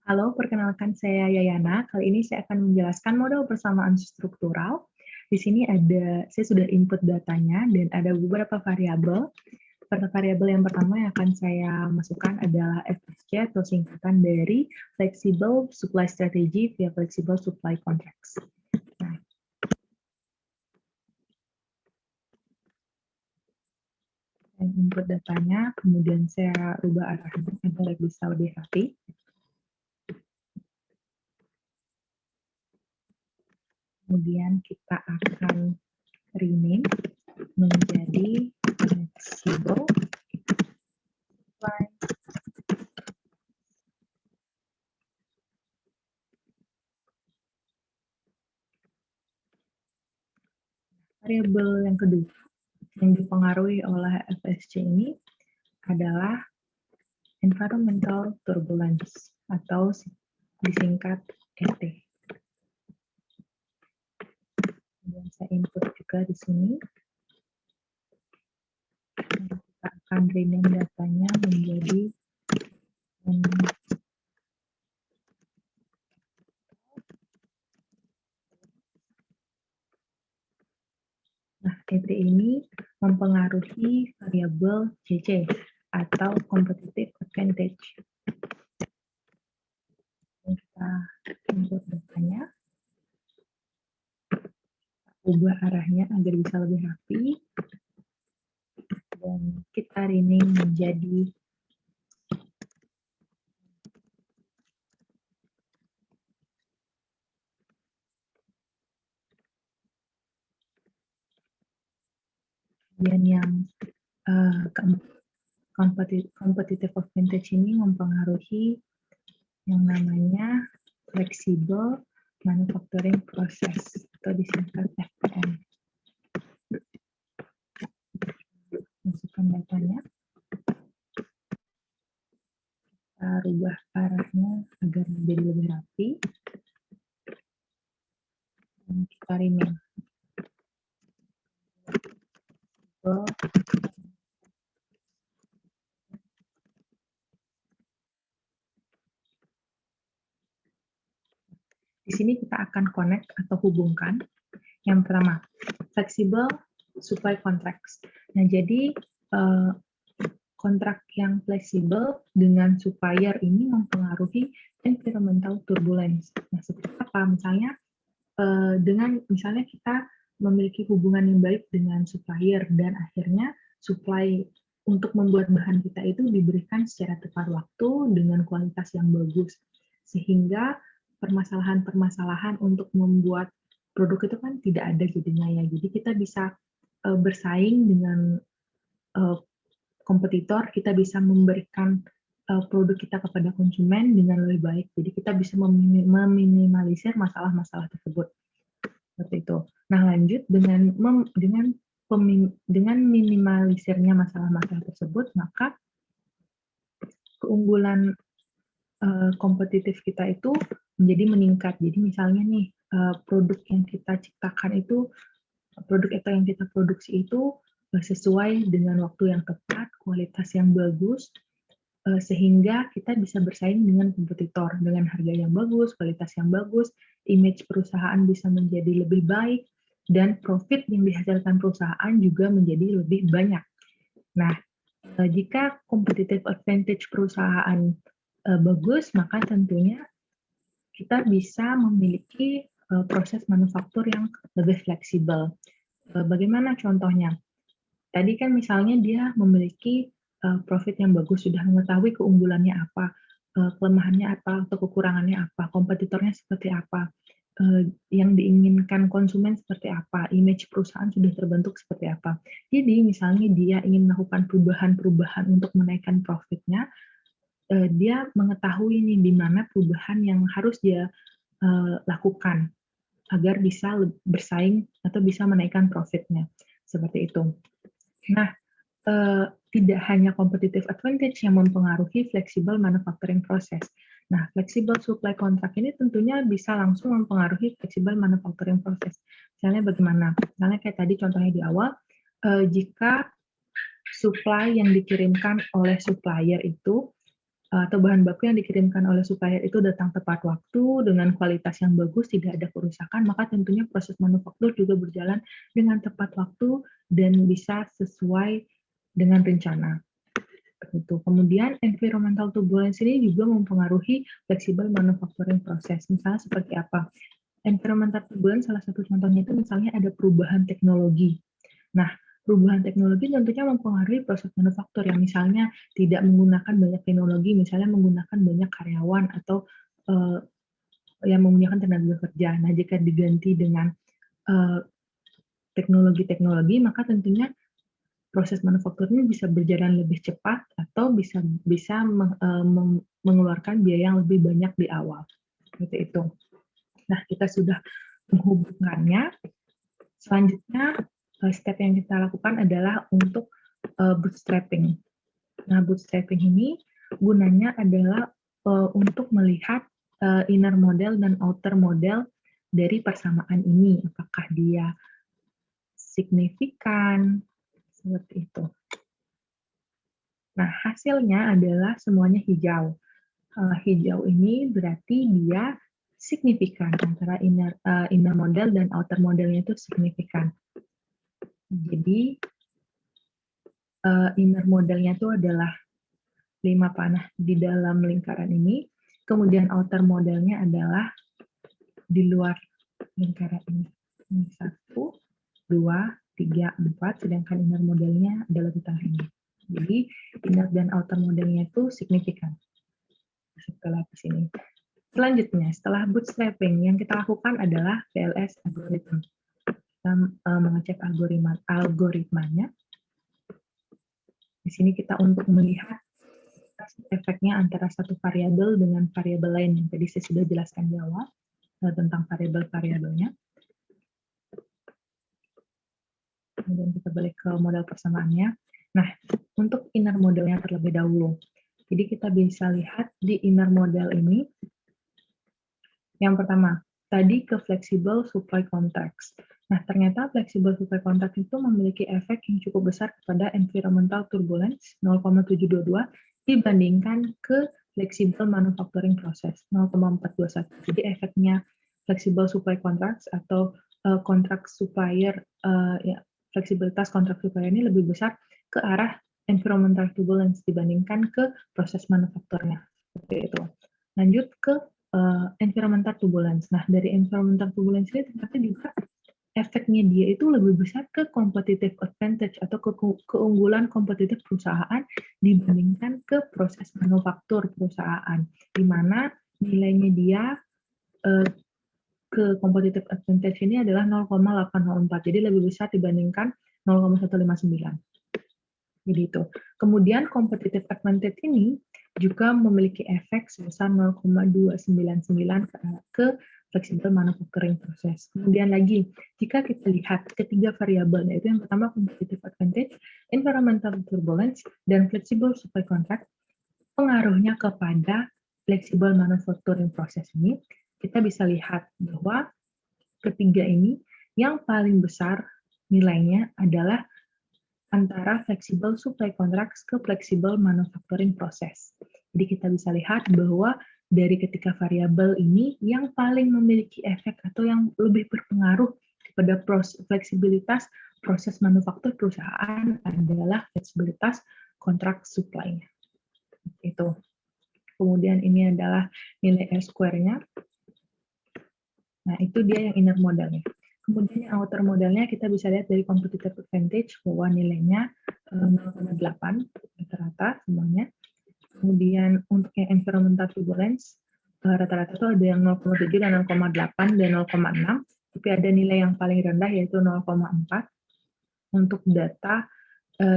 Halo, perkenalkan saya Yayana. Kali ini saya akan menjelaskan model persamaan struktural. Di sini saya sudah input datanya dan ada beberapa variabel. Variabel yang pertama yang akan saya masukkan adalah FSC atau singkatan dari Flexible Supply Strategy via Flexible Supply Contracts. Nah, saya input datanya, kemudian saya rubah arahnya agar bisa lebih rapi. Kemudian kita akan rename menjadi flexible supply. Variabel yang kedua yang dipengaruhi oleh FSC ini adalah environmental turbulence atau disingkat ET. Kemudian saya input juga di sini. Kita akan rename datanya menjadi ET ini mempengaruhi variabel CC atau competitive advantage. Kita input datanya, ubah arahnya agar bisa lebih rapi, dan kita rename menjadi yang competitive advantage ini mempengaruhi yang namanya flexible manufacturing process atau disingkat FPM. Masukkan datanya, kita rubah arahnya agar menjadi lebih rapi, dan kita rename. Di sini kita akan connect atau hubungkan. Yang pertama, flexible supply contracts. Nah, jadi kontrak yang fleksibel dengan supplier ini mempengaruhi environmental turbulence. Nah, seperti apa? Misalnya, misalnya kita memiliki hubungan yang baik dengan supplier dan akhirnya supply untuk membuat bahan kita itu diberikan secara tepat waktu dengan kualitas yang bagus, sehingga permasalahan-permasalahan untuk membuat produk itu kan tidak ada jadinya ya. Jadi kita bisa bersaing dengan kompetitor, kita bisa memberikan produk kita kepada konsumen dengan lebih baik. Jadi kita bisa meminimalisir masalah-masalah tersebut. Seperti itu. Nah, lanjut dengan minimalisirnya masalah-masalah tersebut, maka keunggulan kompetitif kita itu menjadi meningkat. Jadi misalnya nih, produk yang kita ciptakan itu, produk yang kita produksi itu sesuai dengan waktu yang tepat, kualitas yang bagus, sehingga kita bisa bersaing dengan kompetitor dengan harga yang bagus, kualitas yang bagus, image perusahaan bisa menjadi lebih baik, dan profit yang dihasilkan perusahaan juga menjadi lebih banyak. Nah, jika competitive advantage perusahaan bagus, maka tentunya kita bisa memiliki proses manufaktur yang lebih fleksibel. Bagaimana contohnya? Tadi kan misalnya dia memiliki profit yang bagus, sudah mengetahui keunggulannya apa, kelemahannya apa, atau kekurangannya apa, kompetitornya seperti apa, yang diinginkan konsumen seperti apa, image perusahaan sudah terbentuk seperti apa. Jadi misalnya dia ingin melakukan perubahan-perubahan untuk menaikkan profitnya, dia mengetahui nih di mana perubahan yang harus dia lakukan agar bisa bersaing atau bisa menaikkan profitnya. Seperti itu. Nah, tidak hanya competitive advantage yang mempengaruhi flexible manufacturing process. Nah, flexible supply contract ini tentunya bisa langsung mempengaruhi flexible manufacturing process. Misalnya bagaimana? Misalnya kayak tadi contohnya di awal, jika supply yang dikirimkan oleh supplier itu atau bahan baku yang dikirimkan oleh supplier itu datang tepat waktu, dengan kualitas yang bagus, tidak ada kerusakan, maka tentunya proses manufaktur juga berjalan dengan tepat waktu dan bisa sesuai dengan rencana. Itu. Kemudian environmental turbulence ini juga mempengaruhi flexible manufacturing process. Misalnya seperti apa? Environmental turbulence salah satu contohnya itu misalnya ada perubahan teknologi. Nah, perubahan teknologi tentunya mempengaruhi proses manufaktur yang misalnya tidak menggunakan banyak teknologi, misalnya menggunakan banyak karyawan atau yang menggunakan tenaga kerja. Nah, jika diganti dengan teknologi-teknologi, maka tentunya proses manufakturnya bisa berjalan lebih cepat atau bisa mengeluarkan biaya yang lebih banyak di awal. Seperti itu. Nah, kita sudah menghubungkannya. Selanjutnya, step yang kita lakukan adalah untuk bootstrapping. Nah, bootstrapping ini gunanya adalah untuk melihat inner model dan outer model dari persamaan ini. Apakah dia signifikan, seperti itu. Nah, hasilnya adalah semuanya hijau. Hijau ini berarti dia signifikan antara inner model dan outer modelnya itu signifikan. Jadi inner modelnya itu adalah 5 panah di dalam lingkaran ini, kemudian outer modelnya adalah di luar lingkaran ini. Ini 1, 2, 3, 4, sedangkan inner modelnya adalah di tengah ini. Jadi inner dan outer modelnya itu signifikan. Setelah di sini. Selanjutnya, setelah bootstrapping, yang kita lakukan adalah PLS algorithm. Kita mengecek algoritmanya. Di sini kita untuk melihat efeknya antara satu variabel dengan variabel lain yang tadi saya sudah jelaskan di awal tentang variabel-variabelnya. Kemudian kita balik ke model persamaannya. Nah, untuk inner modelnya terlebih dahulu. Jadi kita bisa lihat di inner model ini, yang pertama, tadi ke flexible supply contracts. Nah, ternyata flexible supply contract itu memiliki efek yang cukup besar kepada environmental turbulence 0,722 dibandingkan ke flexible manufacturing process 0,421. Jadi efeknya flexible supply contracts atau kontrak supplier, fleksibilitas kontrak supplier ini lebih besar ke arah environmental turbulence dibandingkan ke proses manufakturnya. Seperti itu. Lanjut ke environmental turbulence. Nah, dari environmental turbulence ini ternyata juga efeknya dia itu lebih besar ke competitive advantage atau keunggulan kompetitif perusahaan dibandingkan ke proses manufaktur perusahaan, di mana nilainya dia ke competitive advantage ini adalah 0,804, jadi lebih besar dibandingkan 0,159. Jadi itu. Kemudian competitive advantage ini juga memiliki efek sebesar 0,299 ke flexible manufacturing process. Kemudian lagi, jika kita lihat ketiga variabel, yaitu yang pertama competitive advantage, environmental turbulence, dan flexible supply contract, pengaruhnya kepada flexible manufacturing process ini, kita bisa lihat bahwa ketiga ini yang paling besar nilainya adalah antara flexible supply contracts ke flexible manufacturing process. Jadi kita bisa lihat bahwa dari ketiga variabel ini yang paling memiliki efek atau yang lebih berpengaruh kepada fleksibilitas proses manufaktur perusahaan adalah fleksibilitas kontrak supply-nya. Itu. Kemudian ini adalah nilai R-square-nya. Nah, itu dia yang inner modelnya. Kemudian yang outer modelnya kita bisa lihat dari competitive advantage bahwa nilainya 0,8 rata-rata semuanya. Kemudian untuk yang environmental turbulence rata-rata itu ada yang 0,7 dan 0,8 dan 0,6, tapi ada nilai yang paling rendah yaitu 0,4 untuk data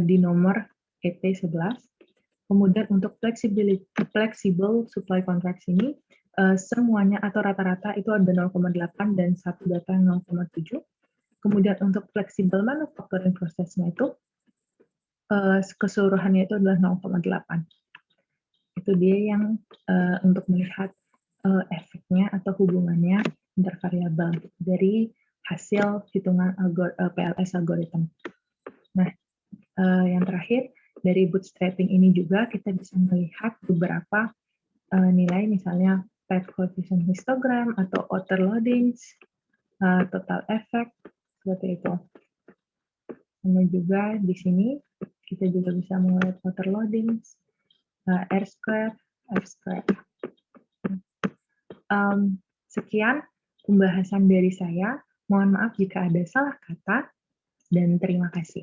di nomor ET11. Kemudian untuk flexible supply contracts ini semuanya atau rata-rata itu ada 0,8 dan satu data yang 0,7. Kemudian untuk flexible manufacturing prosesnya itu keseluruhannya itu adalah 0,8. Itu dia yang untuk melihat efeknya atau hubungannya antar variabel dari hasil hitungan PLS algorithm. Nah, yang terakhir dari bootstrapping ini juga kita bisa melihat beberapa nilai, misalnya type coefficient histogram atau outer loadings, total effect, seperti itu. Sama juga di sini kita juga bisa melihat outer loadings, R square, F square. Sekian pembahasan dari saya. Mohon maaf jika ada salah kata, dan terima kasih.